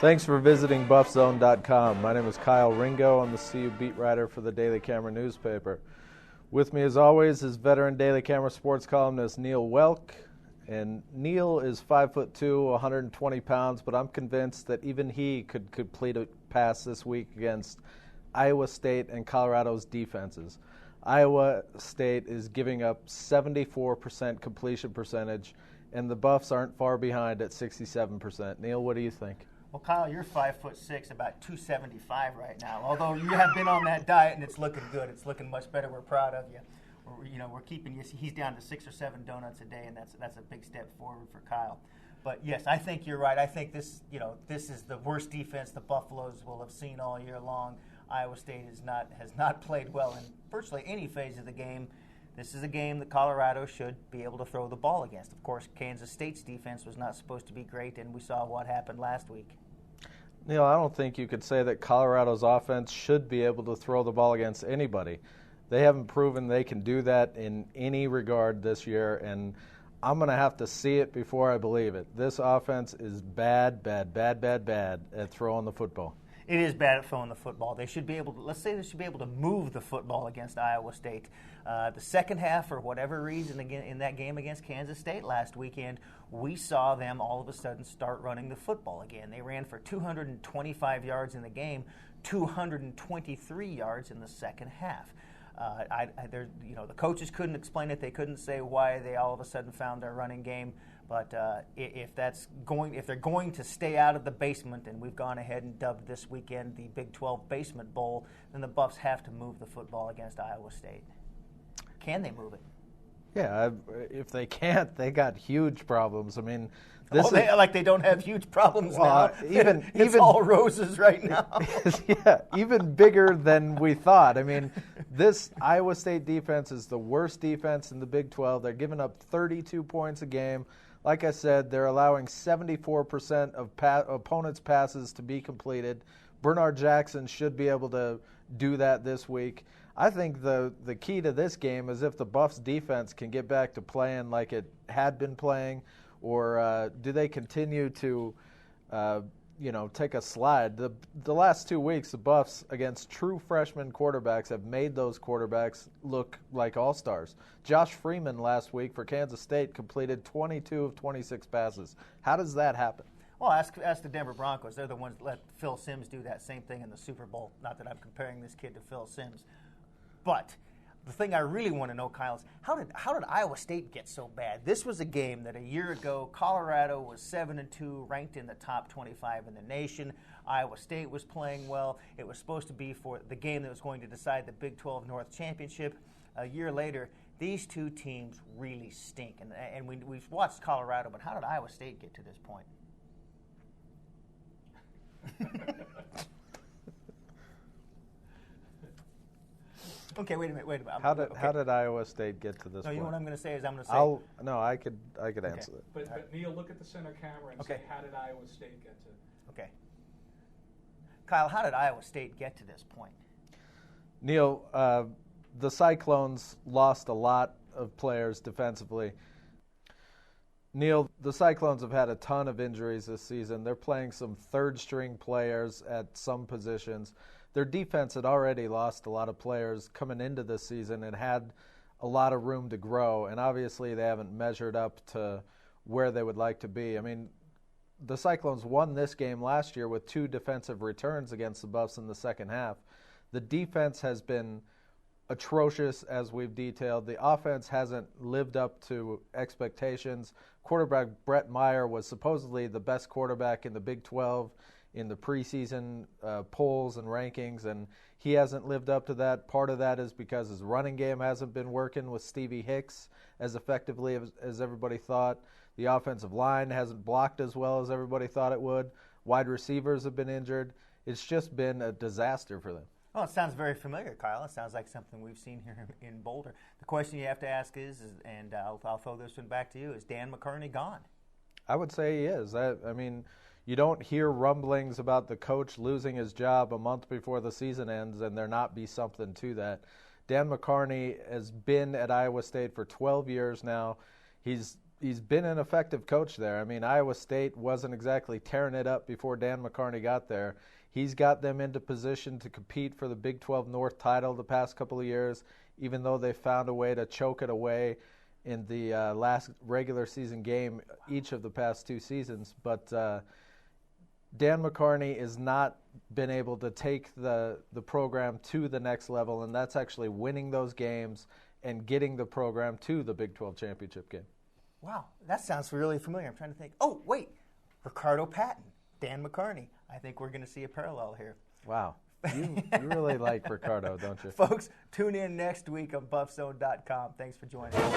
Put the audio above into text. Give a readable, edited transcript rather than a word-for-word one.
Thanks for visiting BuffZone.com. My name is Kyle Ringo. I'm the CU beat writer for the Daily Camera newspaper. With me, as always, is veteran Daily Camera sports columnist Neill Woelk. And Neill is 5'2", 120 pounds, but I'm convinced that even he could complete a pass this week against Iowa State and Colorado's defenses. Iowa State is giving up 74% completion percentage, and the Buffs aren't far behind at 67%. Neill, what do you think? Well, Kyle, you're 5'6", about 275 right now. Although you have been on that diet and it's looking good, it's looking much better. We're proud of you. We're keeping you. He's down to 6 or 7 donuts a day, and that's a big step forward for Kyle. But yes, I think you're right. I think this is the worst defense the Buffaloes will have seen all year long. Iowa State has not played well in virtually any phase of the game. This is a game that Colorado should be able to throw the ball against. Of course, Kansas State's defense was not supposed to be great, and we saw what happened last week. Neil, I don't think you could say that Colorado's offense should be able to throw the ball against anybody. They haven't proven they can do that in any regard this year, and I'm going to have to see it before I believe it. This offense is bad at throwing the football. It is bad at throwing the football. They should be able to, they should be able to move the football against Iowa State. The second half, for whatever reason, again in that game against Kansas State last weekend, we saw them all of a sudden start running the football again. They ran for 225 yards in the game, 223 yards in the second half. The coaches couldn't explain it. They couldn't say why they all of a sudden found their running game. But if they're going to stay out of the basement, and we've gone ahead and dubbed this weekend the Big 12 Basement Bowl, then the Buffs have to move the football against Iowa State. Can they move it? Yeah, if they can't, they got huge problems. I mean, they don't have huge problems now. It's all roses right now. Yeah, even bigger than we thought. I mean, this Iowa State defense is the worst defense in the Big 12. They're giving up 32 points a game. Like I said, they're allowing 74% of opponents' passes to be completed. Bernard Jackson should be able to do that this week. I think the key to this game is if the Buffs defense can get back to playing like it had been playing, or do they continue to take a slide? The last 2 weeks, the Buffs against true freshman quarterbacks have made those quarterbacks look like all-stars. Josh Freeman last week for Kansas State completed 22 of 26 passes. How does that happen? Well, ask the Denver Broncos. They're the ones that let Phil Simms do that same thing in the Super Bowl. Not that I'm comparing this kid to Phil Simms. But the thing I really want to know, Kyle, is how did Iowa State get so bad? This was a game that a year ago, Colorado was 7-2, ranked in the top 25 in the nation. Iowa State was playing well. It was supposed to be for the game that was going to decide the Big 12 North Championship. A year later, these two teams really stink. And we've watched Colorado, but how did Iowa State get to this point? Okay, wait a minute. How did Iowa State get to this point? No, you know what I'm going to say is I could answer that. But Neil, look at the center camera and say, how did Iowa State get to? Okay. Kyle, how did Iowa State get to this point? Neil, the Cyclones lost a lot of players defensively. Neil, the Cyclones have had a ton of injuries this season. They're playing some third-string players at some positions. Their defense had already lost a lot of players coming into this season and had a lot of room to grow, and obviously they haven't measured up to where they would like to be. I mean, the Cyclones won this game last year with 2 defensive returns against the Buffs in the second half. The defense has been atrocious, as we've detailed. The offense hasn't lived up to expectations. Quarterback Brett Meyer was supposedly the best quarterback in the Big 12 in the preseason polls and rankings, and he hasn't lived up to that. Part of that is because his running game hasn't been working with Stevie Hicks as effectively as everybody thought. The offensive line hasn't blocked as well as everybody thought it would. Wide receivers have been injured. It's just been a disaster for them. Well, it sounds very familiar, Kyle. It sounds like something we've seen here in Boulder. The question you have to ask is and I'll throw this one back to you, is Dan McCarney gone? I would say he is. I mean, you don't hear rumblings about the coach losing his job a month before the season ends and there not be something to that. Dan McCarney has been at Iowa State for 12 years now. He's he's been an effective coach there. I mean, Iowa State wasn't exactly tearing it up before Dan McCarney got there. He's got them into position to compete for the Big 12 North title the past couple of years, even though they found a way to choke it away in the last regular season game each of the past 2 seasons. But Dan McCarney has not been able to take the program to the next level, and that's actually winning those games and getting the program to the Big 12 championship game. Wow, that sounds really familiar. I'm trying to think. Oh, wait, Ricardo Patton, Dan McCarney. I think we're going to see a parallel here. Wow. You really like Ricardo, don't you? Folks, tune in next week on BuffZone.com. Thanks for joining us.